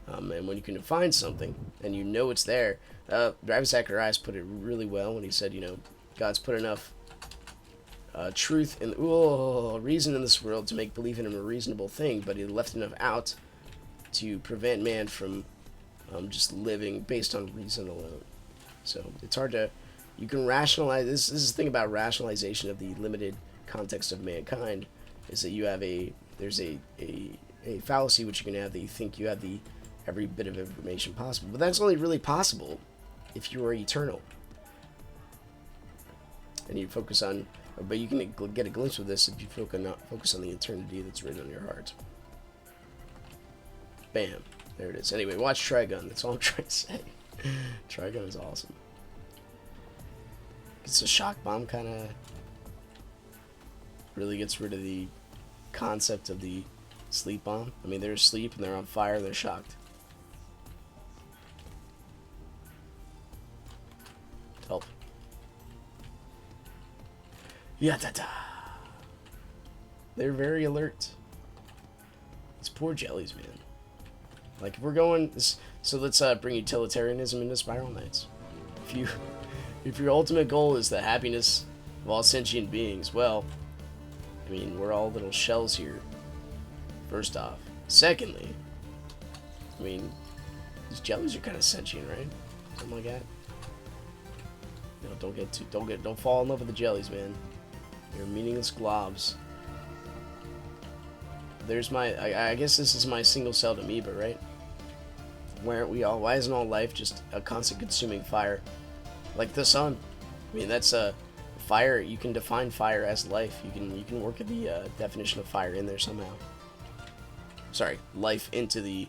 And when you can define something, and you know it's there, Ravi Zacharias put it really well when he said, God's put enough truth and reason in this world to make belief in him a reasonable thing, but he left enough out to prevent man from just living based on reason alone. So it's hard to, you can rationalize, this is the thing about rationalization of the limited context of mankind, is that you have there's a fallacy which you can have that you think you have every bit of information possible, but that's only really possible if you are eternal. And you focus on, but you can get a glimpse of this if you focus on the eternity that's written on your heart. Bam. There it is. Anyway, watch Trigun. That's all I'm trying to say. Trigun is awesome. It's a shock bomb, kind of really gets rid of the concept of the sleep bomb. I mean, they're asleep and they're on fire, they're shocked. Help. Yatata. They're very alert. These poor jellies, man. Like, if we're going, so let's bring utilitarianism into Spiral Knights. If your ultimate goal is the happiness of all sentient beings, well, I mean, we're all little shells here. First off. Secondly, I mean, these jellies are kind of sentient, right? Something like that. Don't fall in love with the jellies, man. They're meaningless globs. There's I guess this is my single-celled amoeba, right? Why isn't all life just a constant consuming fire? Like the sun. I mean, that's a fire. You can define fire as life. You can work at the definition of fire in there somehow. Sorry, life into the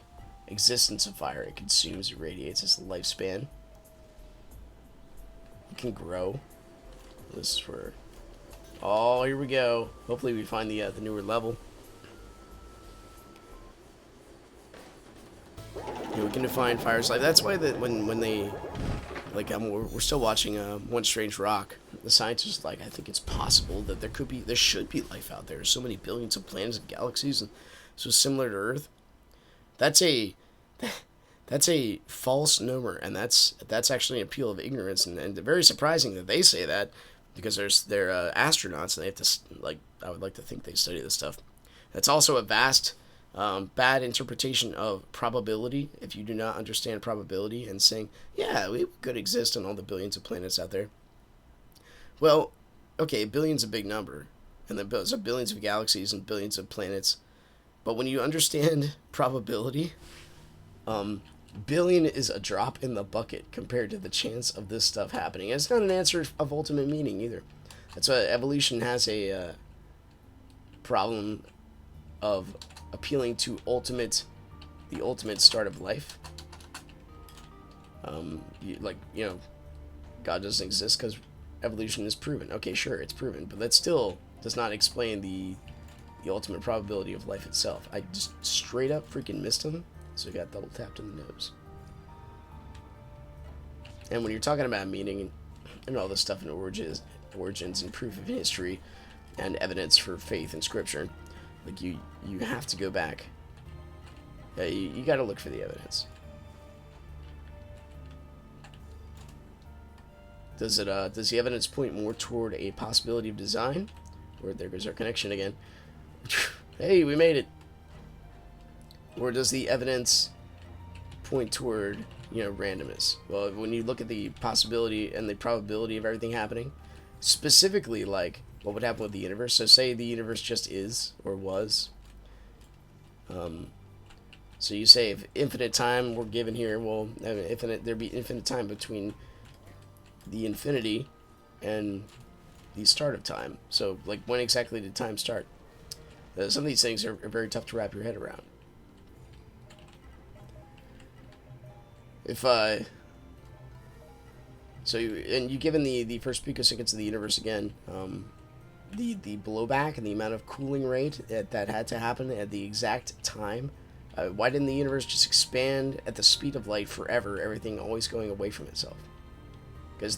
existence of fire. It consumes, it radiates. It's the lifespan. It can grow. This is for. Oh, here we go. Hopefully, we find the newer level. We can define fire's life. That's why when they, like, we're still watching One Strange Rock. The scientists I think it's possible that there should be life out there. There's so many billions of planets and galaxies, and so similar to Earth. That's a false number, and that's actually an appeal of ignorance, and very surprising that they say that, because they're astronauts and they have to I would like to think they study this stuff. That's also a vast. Bad interpretation of probability. If you do not understand probability and saying, yeah, we could exist on all the billions of planets out there. Well, okay, billion's a big number, and there's billions of galaxies and billions of planets. But when you understand probability, billion is a drop in the bucket compared to the chance of this stuff happening. And it's not an answer of ultimate meaning either. That's why evolution has a problem of appealing to the ultimate start of life. God doesn't exist because evolution is proven. Okay, sure, it's proven, but that still does not explain the ultimate probability of life itself. I just straight up freaking missed him, so he got double tapped in the nose. And when you're talking about meaning and all this stuff in origins and proof of history and evidence for faith in scripture, like you have to go back. You got to look for the evidence. Does the evidence point more toward a possibility of design, or there goes our connection again? Hey, we made it. Or does the evidence point toward randomness? Well, when you look at the possibility and the probability of everything happening, specifically like what would happen with the universe. So say the universe just is or was. So you say if infinite time were given here, well, there'd be infinite time between the infinity and the start of time. So like when exactly did time start? Some of these things are very tough to wrap your head around. You given the first picoseconds of the universe again, the blowback and the amount of cooling rate that had to happen at the exact time Why didn't the universe just expand at the speed of light forever, everything always going away from itself? Because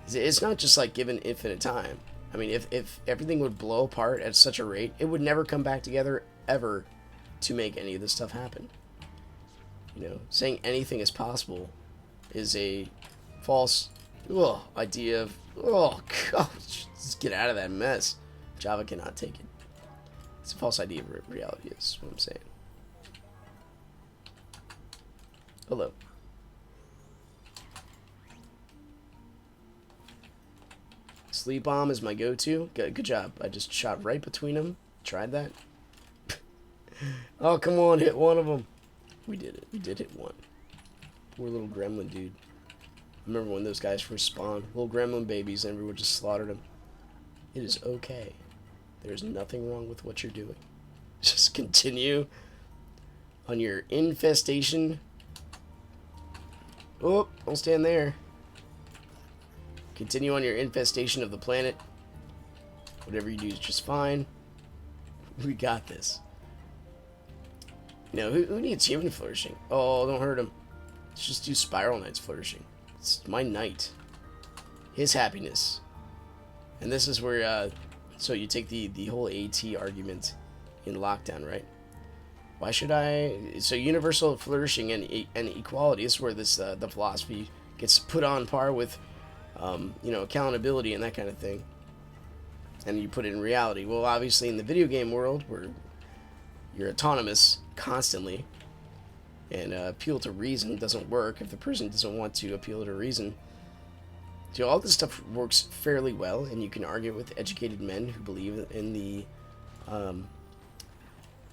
it's not just like given infinite time. I mean, if everything would blow apart at such a rate, it would never come back together ever to make any of this stuff happen. Saying anything is possible is a false idea of, gosh, just get out of that mess. Java cannot take it. It's a false idea of reality, is what I'm saying. Hello. Sleep bomb is my go-to. Good job. I just shot right between them. Tried that. Oh, come on, hit one of them. We did it. We did hit one. Poor little gremlin dude. I remember when those guys first spawned. Little gremlin babies, and everyone just slaughtered them. It is okay. There's nothing wrong with what you're doing. Just continue on your infestation. Oh, don't stand there. Continue on your infestation of the planet. Whatever you do is just fine. We got this. Who needs human flourishing? Oh, don't hurt him. Let's just do Spiral Knight's flourishing. It's my knight. His happiness. And this is where, so you take the whole AT argument in Lockdown, right? Why should so universal flourishing and equality is where this, the philosophy gets put on par with, accountability and that kind of thing. And you put it in reality. Well, obviously in the video game world, where you're autonomous constantly, and appeal to reason doesn't work if the person doesn't want to appeal to reason. So all this stuff works fairly well, and you can argue with educated men who believe in the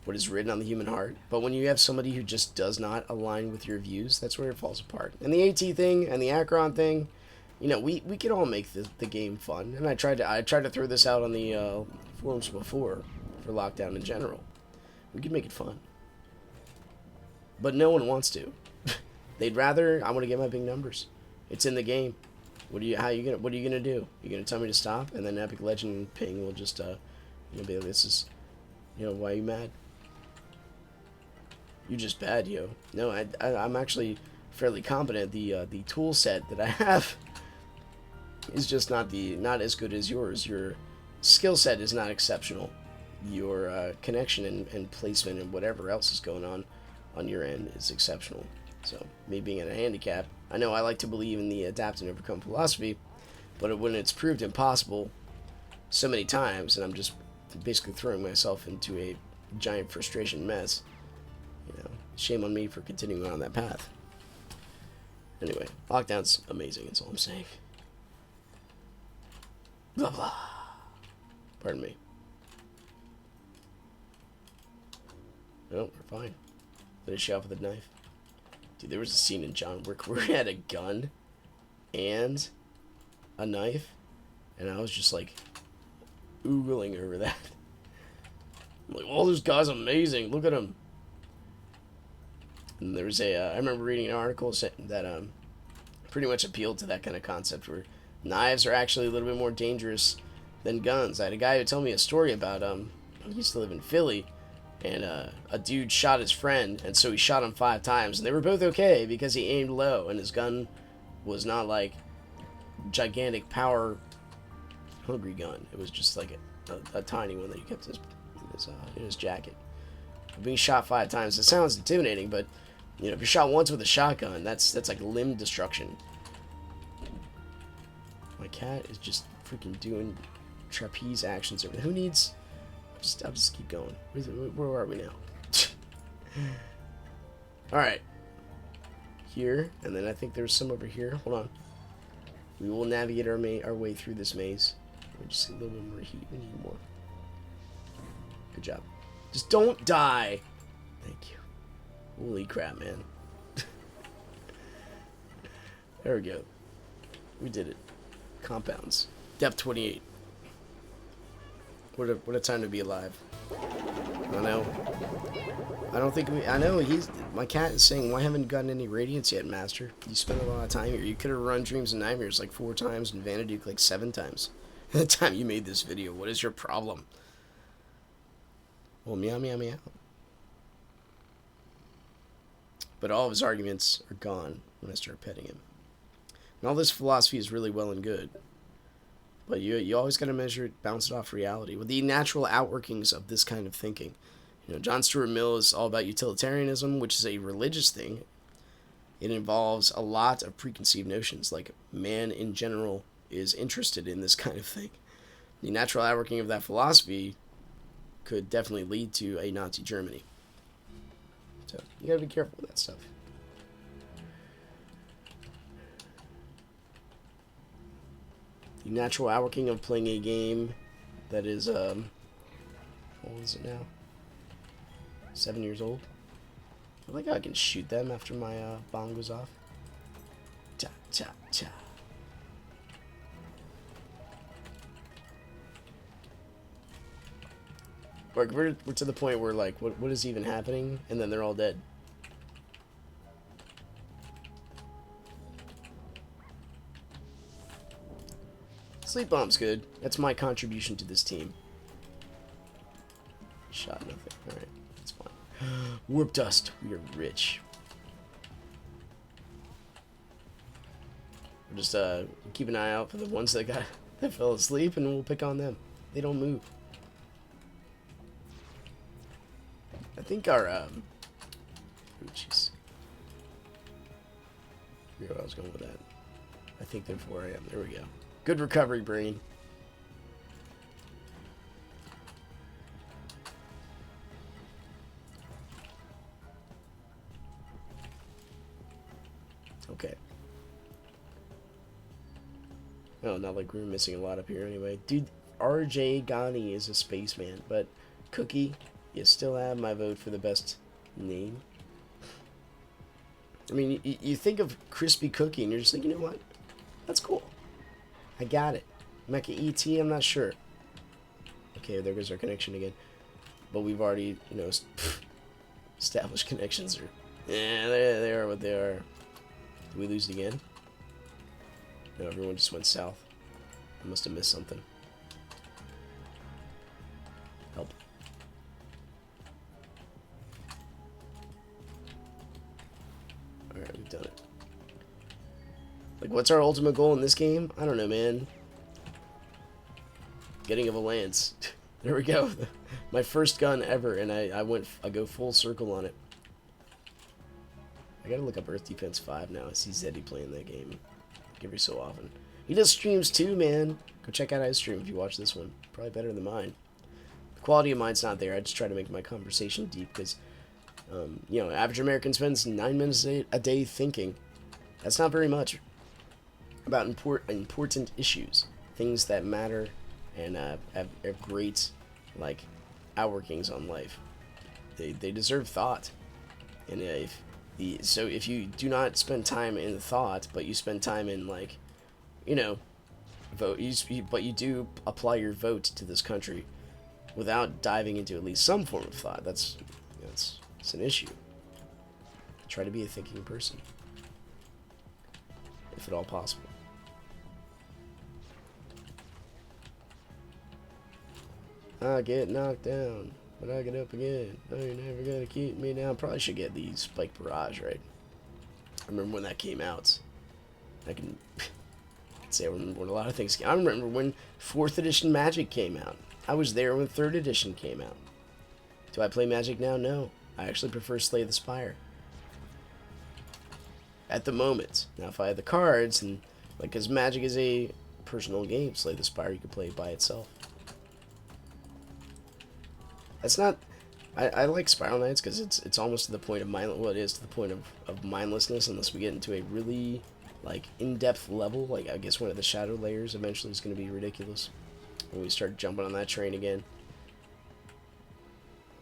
what is written on the human heart. But when you have somebody who just does not align with your views, that's where it falls apart. And the AT thing and the Akron thing, we could all make the game fun. And I tried to throw this out on the forums before for Lockdown in general. We could make it fun. But no one wants to. They'd rather, I want to get my big numbers. It's in the game. What are you gonna do? You gonna tell me to stop, and then Epic Legend Ping will just be like, this is, why are you mad? You're just bad, yo. No, I'm actually fairly competent. The tool set that I have is just not as good as yours. Your skill set is not exceptional. Your connection and placement and whatever else is going on your end is exceptional. So, me being at a handicap, I know I like to believe in the adapt and overcome philosophy, but when it's proved impossible so many times, and I'm just basically throwing myself into a giant frustration mess, shame on me for continuing on that path. Anyway, Lockdown's amazing, that's all I'm saying. Blah, blah. Pardon me. No, we're fine. Finish you off with a knife. Dude, there was a scene in John Wick where he had a gun and a knife, and I was just like oogling over that. I'm like, oh, this guy's amazing. Look at him. And there was I remember reading an article that pretty much appealed to that kind of concept where knives are actually a little bit more dangerous than guns. I had a guy who told me a story about he used to live in Philly. And a dude shot his friend, and so he shot him 5 times, and they were both okay because he aimed low, and his gun was not like gigantic power hungry gun. It was just like a tiny one that he kept in his jacket. Being shot 5 times, it sounds intimidating, but if you're shot once with a shotgun, that's like limb destruction. My cat is just freaking doing trapeze actions over there. Who needs? I'll just keep going. Where are we now? Alright. Here, and then I think there's some over here. Hold on. We will navigate our way through this maze. We just need a little bit more heat. We need more. Good job. Just don't die. Thank you. Holy crap, man. There we go. We did it. Compounds. Depth 28. What a time to be alive. I know. I don't think I know my cat is saying, why haven't you gotten any radiance yet, Master? You spent a lot of time here. You could have run Dreams and Nightmares like 4 times and Vanaduke like 7 times. At the time you made this video, what is your problem? Well, meow, meow, meow. But all of his arguments are gone when I start petting him. And all this philosophy is really well and good. But you always got to measure it, bounce it off reality. With the natural outworkings of this kind of thinking. John Stuart Mill is all about utilitarianism, which is a religious thing. It involves a lot of preconceived notions, like man in general is interested in this kind of thing. The natural outworking of that philosophy could definitely lead to a Nazi Germany. So you gotta be careful with that stuff. The natural outworking of playing a game that is, what is it now? 7 years old. I like how I can shoot them after my bomb goes off. Cha cha cha. Like we're to the point where like what is even happening, and then they're all dead. Sleep bomb's good. That's my contribution to this team. Shot nothing. All right. Warp dust. We are rich. We'll just keep an eye out for the ones that fell asleep, and we'll pick on them. They don't move. I think our oh jeez. I forget where I was going with that. I think they're 4 a.m. There we go. Good recovery, brain. Okay. Oh, not like we were missing a lot up here anyway. Dude, RJ Ghani is a spaceman, but Cookie, you still have my vote for the best name. I mean, you think of Crispy Cookie and you're just like, you know what? That's cool. I got it. Mecha ET, I'm not sure. Okay, there goes our connection again. But we've already, established connections. Yeah, they are what they are. Did we lose it again? No, everyone just went south. I must have missed something. Help. Alright, we've done it. Like, what's our ultimate goal in this game? I don't know, man. Getting of a lance. There we go. My first gun ever, and I go full circle on it. I gotta look up Earth Defense 5 now. I see Zeddy playing that game like every so often. He does streams too, man. Go check out his stream if you watch this one. Probably better than mine. The quality of mine's not there. I just try to make my conversation deep because, average American spends 9 minutes a day thinking. That's not very much. About important issues. Things that matter and have great, outworkings on life. They deserve thought. And so if you do not spend time in thought, but you spend time in vote, but you do apply your vote to this country without diving into at least some form of thought, it's an issue. Try to be a thinking person, if at all possible. I get knocked down, but I get up again. No, you're never gonna keep me down. Probably should get the Spike Barrage, right? I remember when that came out. I can say I remember when a lot of things came out. I remember when 4th edition Magic came out. I was there when 3rd edition came out. Do I play Magic now? No. I actually prefer Slay the Spire. At the moment. Now, if I had the cards, and because Magic is a personal game, Slay the Spire, you can play it by itself. That's not... I like Spiral Knights because it's almost to the point of it is to the point of mindlessness, unless we get into a really in-depth level. I guess one of the shadow layers eventually is going to be ridiculous when we start jumping on that train again.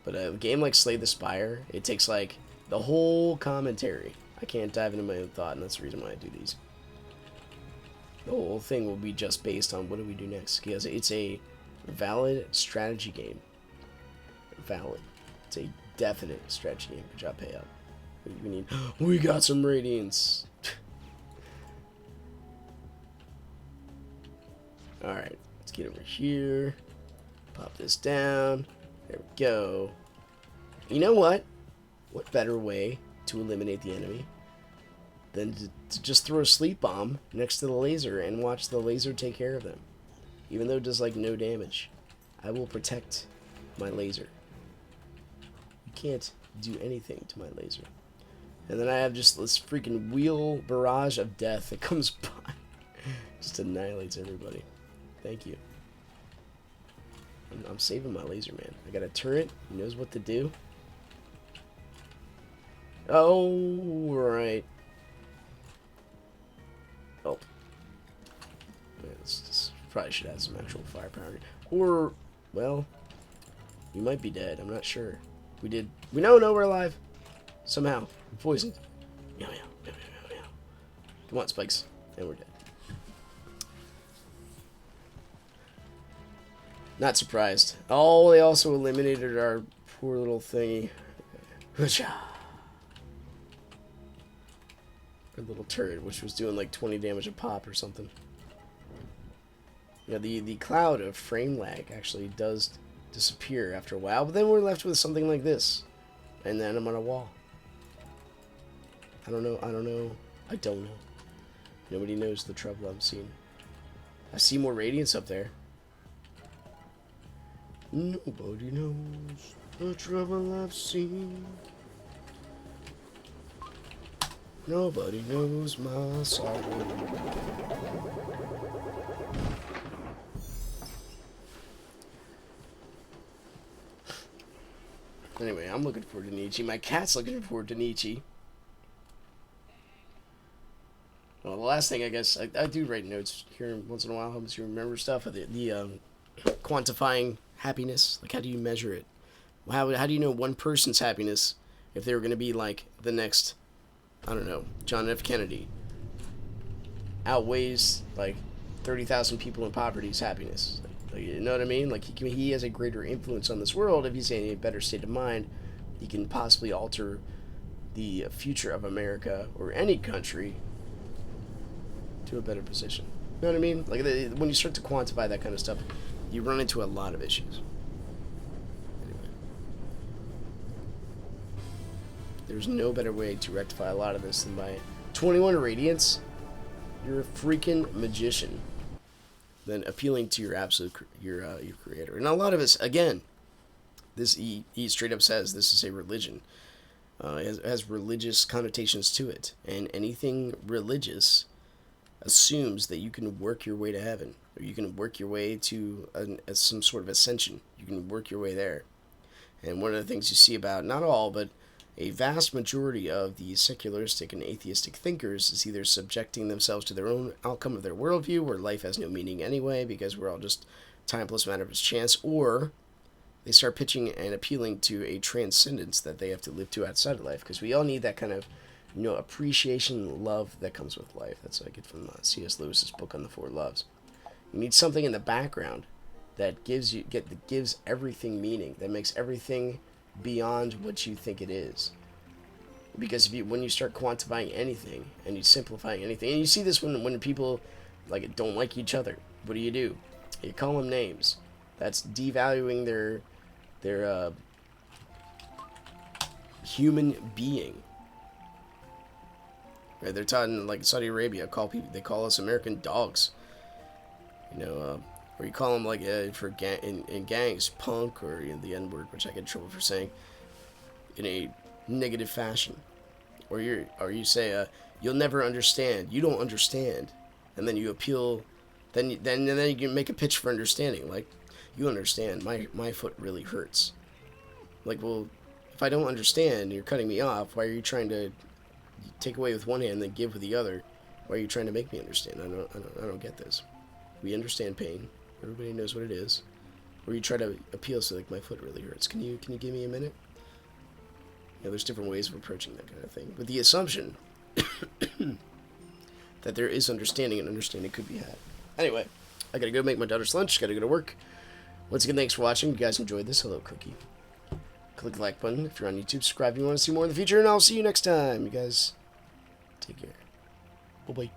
But a game like Slay the Spire, it takes the whole commentary. I can't dive into my own thought, and that's the reason why I do these. The whole thing will be just based on what do we do next, because it's a valid strategy game. Valid. It's a definite strategy game. Good job, payout. We need. We got some radiance. All right, let's get over here. Pop this down. There we go. You know what? What better way to eliminate the enemy than to just throw a sleep bomb next to the laser and watch the laser take care of them. Even though it does like no damage, I will protect my laser. You can't do anything to my laser. And then I have just this freaking wheel barrage of death that comes by. Just annihilates everybody. Thank you. I'm saving my laser, man. I got a turret. He knows what to do. Oh, right. Oh. Yeah, this probably should have some actual firepower. Or, well, we might be dead. I'm not sure. We know we're alive. Somehow. We're poisoned. Meow, meow, meow, meow, meow. Come on, spikes. And we're dead. Not surprised. Oh, they also eliminated our poor little thingy. Our little turret, which was doing like 20 damage a pop or something. Yeah, the cloud of frame lag actually does disappear after a while, but then we're left with something like this. And then I'm on a wall. I don't know. Nobody knows the trouble I'm seeing. I see more radiance up there. Nobody knows the trouble I've seen. Nobody knows my sorrow. Anyway, I'm looking forward to Nietzsche. My cat's looking forward to Nietzsche. Well, the last thing, I guess, I do write notes here once in a while. Helps you remember stuff. The quantifying happiness. Like, how do you measure it? How do you know one person's happiness if they were going to be like the next, I don't know, John F. Kennedy outweighs like 30,000 people in poverty's happiness? Like, you know what I mean? Like he has a greater influence on this world. If he's in a better state of mind, he can possibly alter the future of America or any country to a better position. You know what I mean? Like when you start to quantify that kind of stuff, you run into a lot of issues. Anyway, there's no better way to rectify a lot of this than by 21 radiance. You're a freaking magician. Than appealing to your absolute your creator. And a lot of us, again, this he straight up says this is a religion. It has religious connotations to it, and anything religious assumes that you can work your way to heaven, or you can work your way to some sort of ascension. You can work your way there. And one of the things you see about, not all, but a vast majority of the secularistic and atheistic thinkers is either subjecting themselves to their own outcome of their worldview, where life has no meaning anyway because we're all just time plus matter plus chance, or they start pitching and appealing to a transcendence that they have to live to outside of life, because we all need that kind of, appreciation, love that comes with life. That's what I get from C.S. Lewis's book on the Four Loves. You need something in the background that gives everything meaning, that makes everything beyond what you think it is. Because when you start quantifying anything and you simplifying anything, and you see this when people like don't like each other, what do? You call them names. That's devaluing their human being. Right? They're taught in like Saudi Arabia, they call us American dogs. Or you call them like in gangs, punk, or the N-word, which I get in trouble for saying, in a negative fashion. Or you say, you'll never understand. You don't understand, and then you appeal. Then you can make a pitch for understanding. Like, you understand. My foot really hurts. Like, well, if I don't understand, you're cutting me off. Why are you trying to take away with one hand and then give with the other? Why are you trying to make me understand? I don't get this. We understand pain. Everybody knows what it is. Or you try to appeal, so like, my foot really hurts. Can you give me a minute? There's different ways of approaching that kind of thing. With the assumption that there is understanding, and understanding could be had. Anyway, I gotta go make my daughter's lunch. Gotta go to work. Once again, thanks for watching. If you guys enjoyed this, hello, Cookie. Click the like button if you're on YouTube. Subscribe if you want to see more in the future, and I'll see you next time. You guys, take care. Bye-bye.